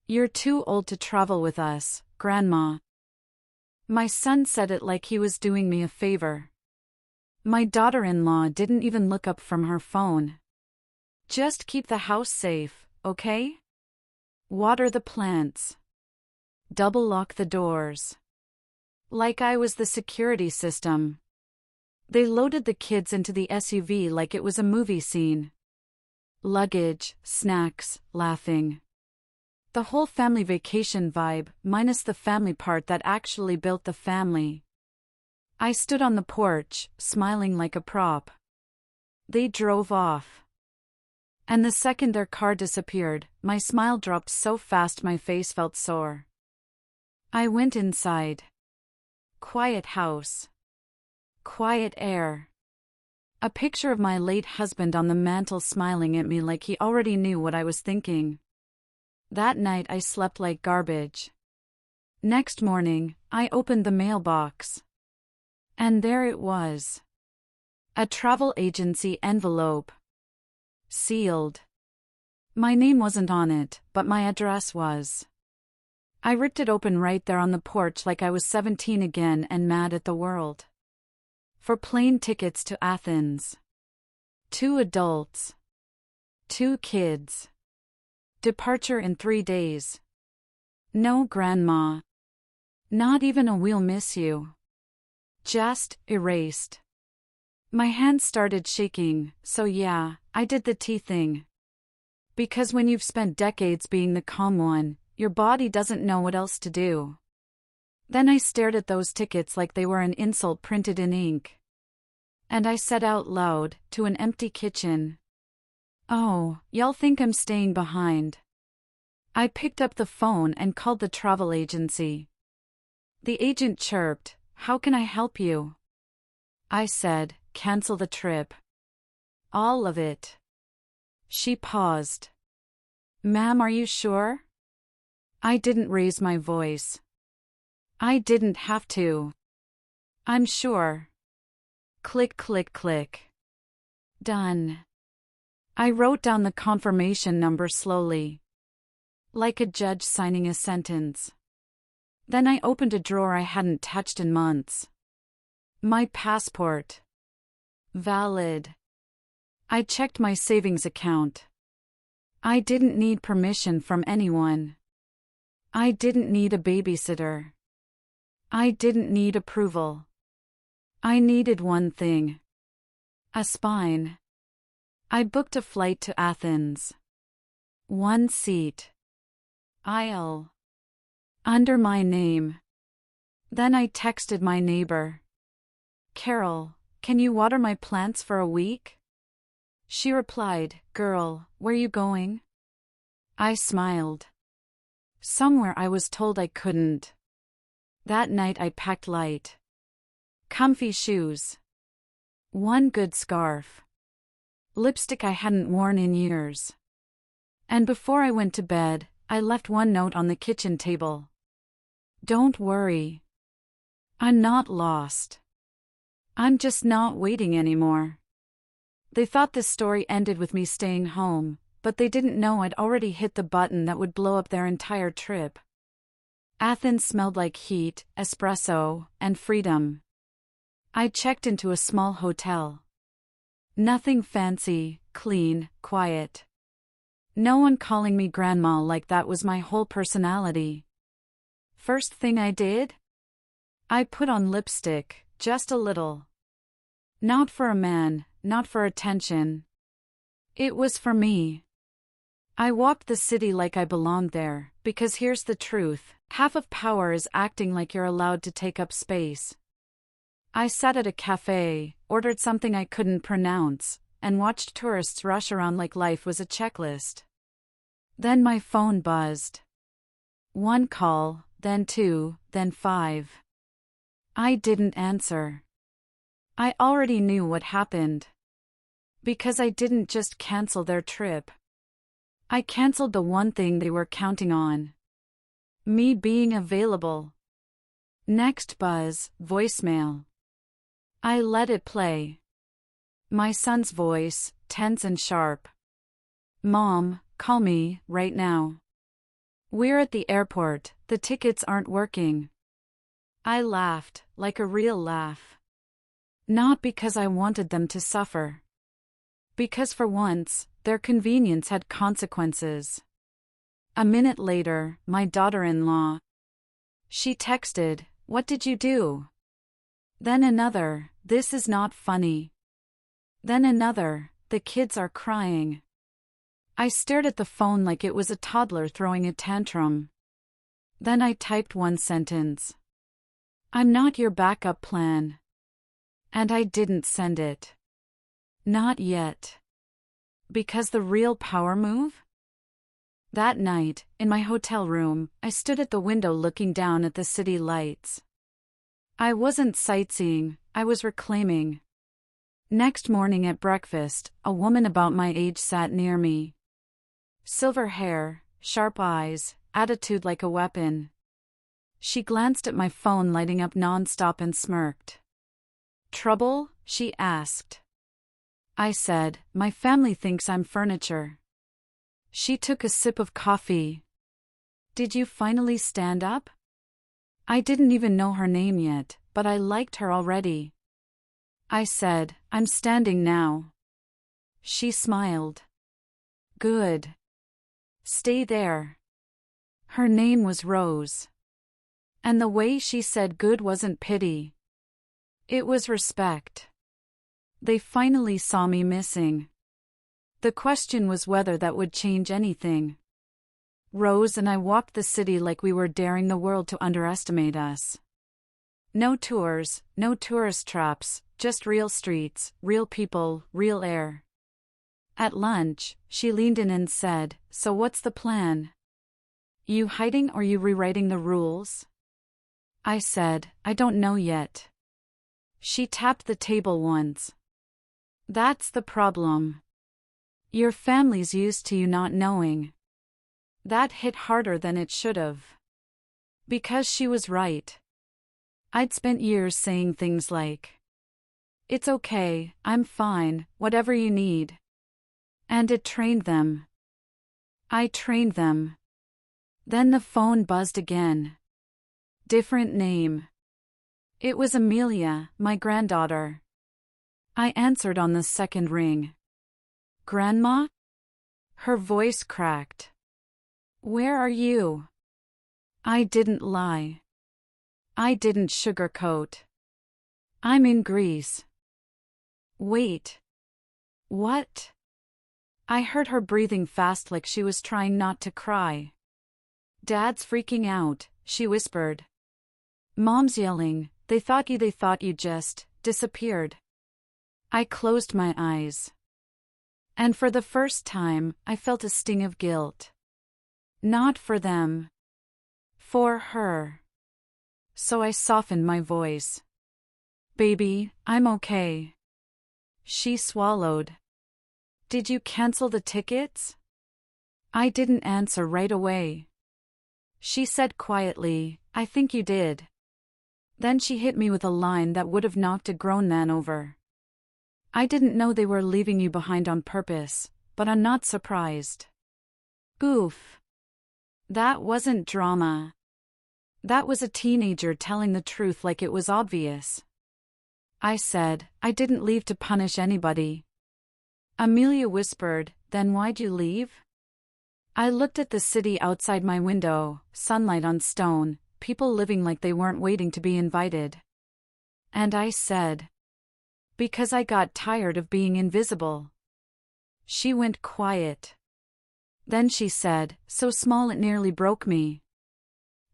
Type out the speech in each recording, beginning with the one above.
You're too old to travel with us, Grandma. My son said it like he was doing me a favor. My daughter-in-law didn't even look up from her phone. Just keep the house safe, okay? Water the plants. Double lock the doors. Like I was the security system. They loaded the kids into the SUV like it was a movie scene. Luggage, snacks, laughing. The whole family vacation vibe, minus the family part that actually built the family. I stood on the porch, smiling like a prop. They drove off. And the second their car disappeared, my smile dropped so fast my face felt sore. I went inside. Quiet house. Quiet air. A picture of my late husband on the mantel smiling at me like he already knew what I was thinking. That night I slept like garbage. Next morning, I opened the mailbox. And there it was. A travel agency envelope. Sealed. My name wasn't on it, but my address was. I ripped it open right there on the porch like I was 17 again and mad at the world. For plane tickets to Athens. 2 adults. 2 kids. Departure in 3 days. No Grandma. Not even a "we'll miss you." Just erased. My hands started shaking, so yeah, I did the T thing. Because when you've spent decades being the calm one, your body doesn't know what else to do. Then I stared at those tickets like they were an insult printed in ink. And I said out loud, to an empty kitchen, "Oh, y'all think I'm staying behind." I picked up the phone and called the travel agency. The agent chirped, "How can I help you?" I said, "Cancel the trip." All of it. She paused. "Ma'am, are you sure?" I didn't raise my voice. I didn't have to. "I'm sure." Click, click, click. Done. I wrote down the confirmation number slowly. Like a judge signing a sentence. Then I opened a drawer I hadn't touched in months. My passport. Valid. I checked my savings account. I didn't need permission from anyone. I didn't need a babysitter. I didn't need approval. I needed one thing. A spine. I booked a flight to Athens. 1 seat. Aisle. Under my name. Then I texted my neighbor. "Carol, can you water my plants for a week?" She replied, "Girl, where you going?" I smiled. Somewhere I was told I couldn't. That night I packed light. Comfy shoes. 1 good scarf. Lipstick I hadn't worn in years. And before I went to bed, I left 1 note on the kitchen table. "Don't worry. I'm not lost. I'm just not waiting anymore." They thought this story ended with me staying home, but they didn't know I'd already hit the button that would blow up their entire trip. Athens smelled like heat, espresso, and freedom. I checked into a small hotel. Nothing fancy, clean, quiet. No one calling me Grandma like that was my whole personality. First thing I did? I put on lipstick, just a little. Not for a man, not for attention. It was for me. I walked the city like I belonged there, because here's the truth, half of power is acting like you're allowed to take up space. I sat at a cafe, ordered something I couldn't pronounce, and watched tourists rush around like life was a checklist. Then my phone buzzed. 1 call, then 2, then 5. I didn't answer. I already knew what happened. Because I didn't just cancel their trip. I canceled the one thing they were counting on. Me being available. Next buzz, voicemail. I let it play. My son's voice, tense and sharp. "Mom, call me, right now." We're at the airport, the tickets aren't working. I laughed, like a real laugh. Not because I wanted them to suffer. Because for once, their convenience had consequences. A minute later, my daughter-in-law. She texted, "What did you do?" Then another, "This is not funny." Then another, "The kids are crying." I stared at the phone like it was a toddler throwing a tantrum. Then I typed one sentence. "I'm not your backup plan." And I didn't send it. Not yet. Because the real power move? That night, in my hotel room, I stood at the window looking down at the city lights. I wasn't sightseeing, I was reclaiming. Next morning at breakfast, a woman about my age sat near me. Silver hair, sharp eyes, attitude like a weapon. She glanced at my phone lighting up non-stop and smirked. "Trouble?" she asked. I said, "My family thinks I'm furniture." She took a sip of coffee. "Did you finally stand up?" I didn't even know her name yet, but I liked her already. I said, "I'm standing now." She smiled. "Good. Stay there." Her name was Rose. And the way she said good wasn't pity. It was respect. They finally saw me missing. The question was whether that would change anything. Rose and I walked the city like we were daring the world to underestimate us. No tours, no tourist traps, just real streets, real people, real air. At lunch, she leaned in and said, "So what's the plan? You hiding or you rewriting the rules?" I said, "I don't know yet." She tapped the table once. "That's the problem. Your family's used to you not knowing." That hit harder than it should have. Because she was right. I'd spent years saying things like, "It's okay, I'm fine, whatever you need." And it trained them. I trained them. Then the phone buzzed again. Different name. It was Amelia, my granddaughter. I answered on the second ring. "Grandma?" Her voice cracked. "Where are you?" I didn't lie. I didn't sugarcoat. "I'm in Greece." "Wait. What?" I heard her breathing fast like she was trying not to cry. "Dad's freaking out," she whispered. "Mom's yelling, they thought you just disappeared." I closed my eyes. And for the first time, I felt a sting of guilt. Not for them. For her. So I softened my voice. "Baby, I'm okay." She swallowed. "Did you cancel the tickets?" I didn't answer right away. She said quietly, "I think you did." Then she hit me with a line that would have knocked a grown man over. "I didn't know they were leaving you behind on purpose, but I'm not surprised." Oof. That wasn't drama. That was a teenager telling the truth like it was obvious. I said, "I didn't leave to punish anybody." Amelia whispered, "Then why'd you leave?" I looked at the city outside my window, sunlight on stone, people living like they weren't waiting to be invited. And I said, "Because I got tired of being invisible." She went quiet. Then she said, so small it nearly broke me,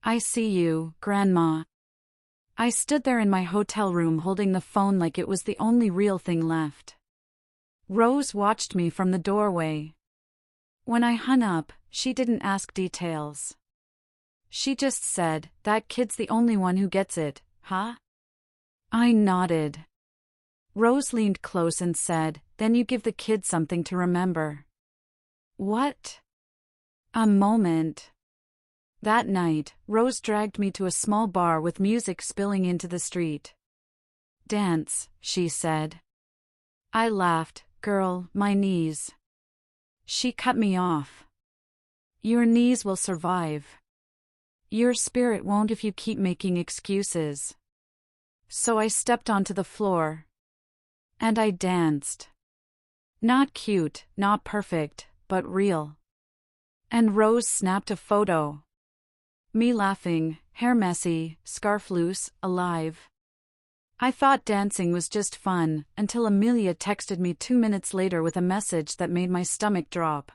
"I see you, Grandma." I stood there in my hotel room holding the phone like it was the only real thing left. Rose watched me from the doorway. When I hung up, she didn't ask details. She just said, "That kid's the only one who gets it, huh?" I nodded. Rose leaned close and said, "Then you give the kid something to remember." What? A moment. That night, Rose dragged me to a small bar with music spilling into the street. "Dance," she said. I laughed, "Girl, my knees." She cut me off. "Your knees will survive." Your spirit won't if you keep making excuses. So I stepped onto the floor. And I danced. Not cute, not perfect, but real. And Rose snapped a photo. Me laughing, hair messy, scarf loose, alive. I thought dancing was just fun, until Amelia texted me 2 minutes later with a message that made my stomach drop.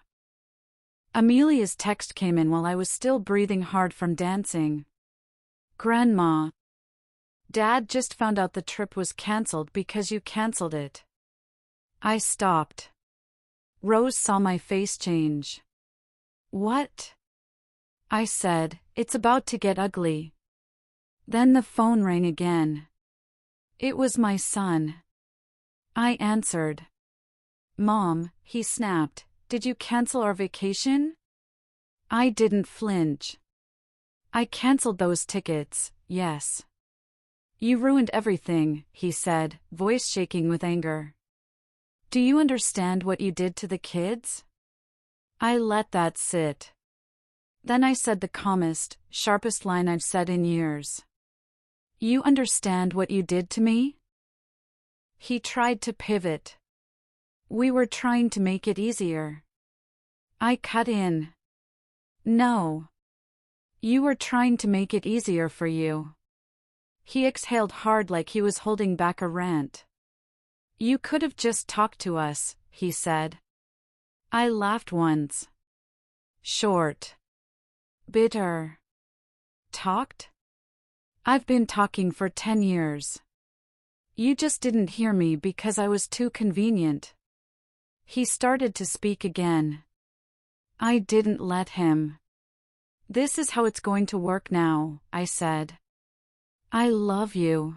Amelia's text came in while I was still breathing hard from dancing. Grandma. Dad just found out the trip was cancelled because you cancelled it. I stopped. Rose saw my face change. What? I said, it's about to get ugly. Then the phone rang again. It was my son. I answered. Mom, he snapped, did you cancel our vacation? I didn't flinch. I cancelled those tickets, yes. You ruined everything, he said, voice shaking with anger. Do you understand what you did to the kids? I let that sit. Then I said the calmest, sharpest line I've said in years. You understand what you did to me? He tried to pivot. We were trying to make it easier. I cut in. No. You were trying to make it easier for you. He exhaled hard like he was holding back a rant. You could have just talked to us, he said. I laughed once. Short. Bitter. Talked? I've been talking for 10 years. You just didn't hear me because I was too convenient. He started to speak again. I didn't let him. This is how it's going to work now, I said. I love you.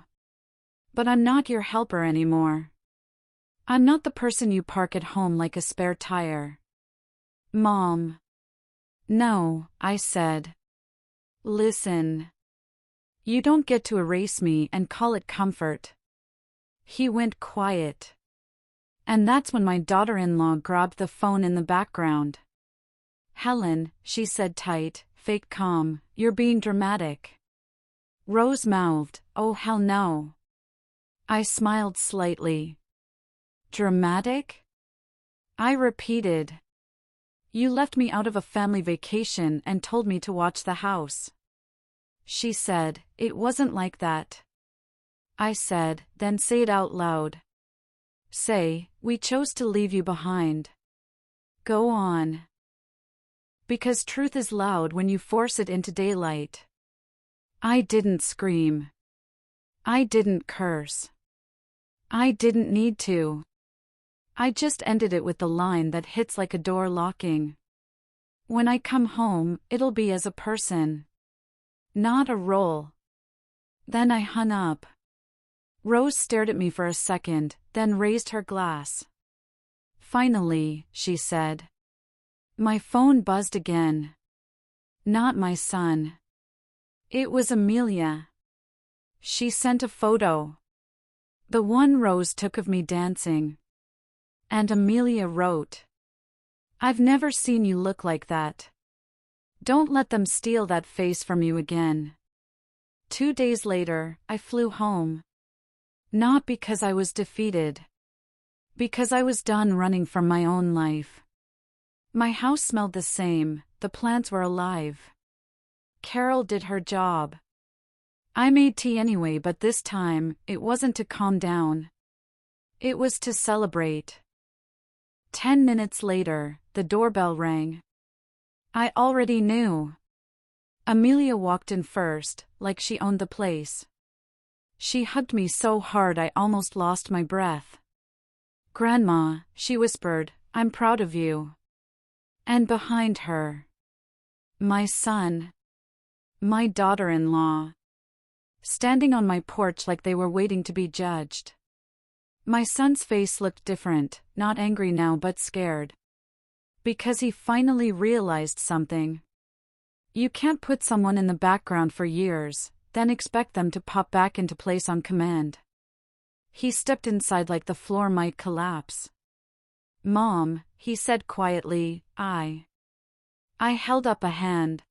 But I'm not your helper anymore. I'm not the person you park at home like a spare tire. Mom. No, I said. Listen. You don't get to erase me and call it comfort. He went quiet. And that's when my daughter-in-law grabbed the phone in the background. Helen, she said tight, fake calm, you're being dramatic. Rose mouthed, oh hell no. I smiled slightly. Dramatic? I repeated. You left me out of a family vacation and told me to watch the house. She said, it wasn't like that. I said, then say it out loud. Say, we chose to leave you behind. Go on. Because truth is loud when you force it into daylight. I didn't scream. I didn't curse. I didn't need to. I just ended it with the line that hits like a door locking. When I come home, it'll be as a person. Not a role. Then I hung up. Rose stared at me for a second, then raised her glass. Finally, she said. My phone buzzed again. Not my son. It was Amelia. She sent a photo. The one Rose took of me dancing. And Amelia wrote, I've never seen you look like that. Don't let them steal that face from you again. 2 days later, I flew home. Not because I was defeated. Because I was done running from my own life. My house smelled the same, the plants were alive. Carol did her job. I made tea anyway, but this time, it wasn't to calm down. It was to celebrate. 10 minutes later, the doorbell rang. I already knew. Amelia walked in first, like she owned the place. She hugged me so hard I almost lost my breath. Grandma, she whispered, I'm proud of you. And behind her, my son. My daughter-in-law. Standing on my porch like they were waiting to be judged. My son's face looked different, not angry now but scared. Because he finally realized something. You can't put someone in the background for years, then expect them to pop back into place on command. He stepped inside like the floor might collapse. Mom, he said quietly, I held up a hand.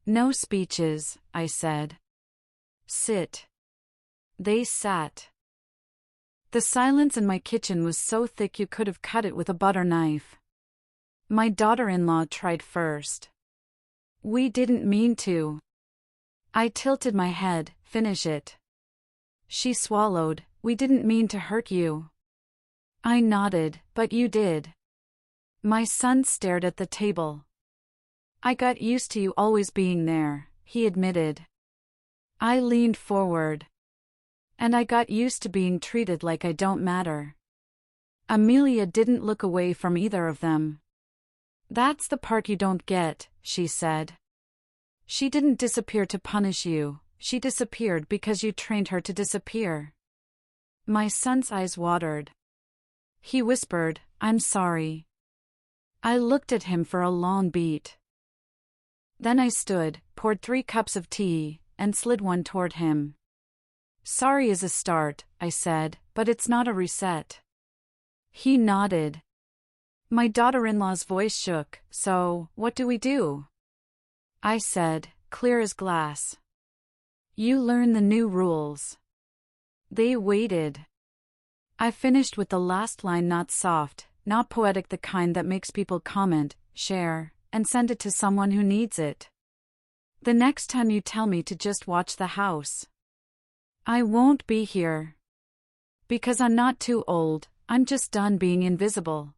No speeches, I said. Sit. They sat. The silence in my kitchen was so thick you could have cut it with a butter knife. My daughter-in-law tried first. We didn't mean to. I tilted my head. Finish it. She swallowed. We didn't mean to hurt you. I nodded, but you did. My son stared at the table. I got used to you always being there, he admitted. I leaned forward. And I got used to being treated like I don't matter. Amelia didn't look away from either of them. That's the part you don't get, she said. She didn't disappear to punish you, she disappeared because you trained her to disappear. My son's eyes watered. He whispered, I'm sorry. I looked at him for a long beat. Then I stood, poured 3 cups of tea, and slid one toward him. Sorry is a start, I said, but it's not a reset. He nodded. My daughter-in-law's voice shook. So, what do we do? I said, clear as glass. You learn the new rules. They waited. I finished with the last line, not soft, not poetic, the kind that makes people comment, share, and send it to someone who needs it. The next time you tell me to just watch the house, I won't be here. Because I'm not too old, I'm just done being invisible.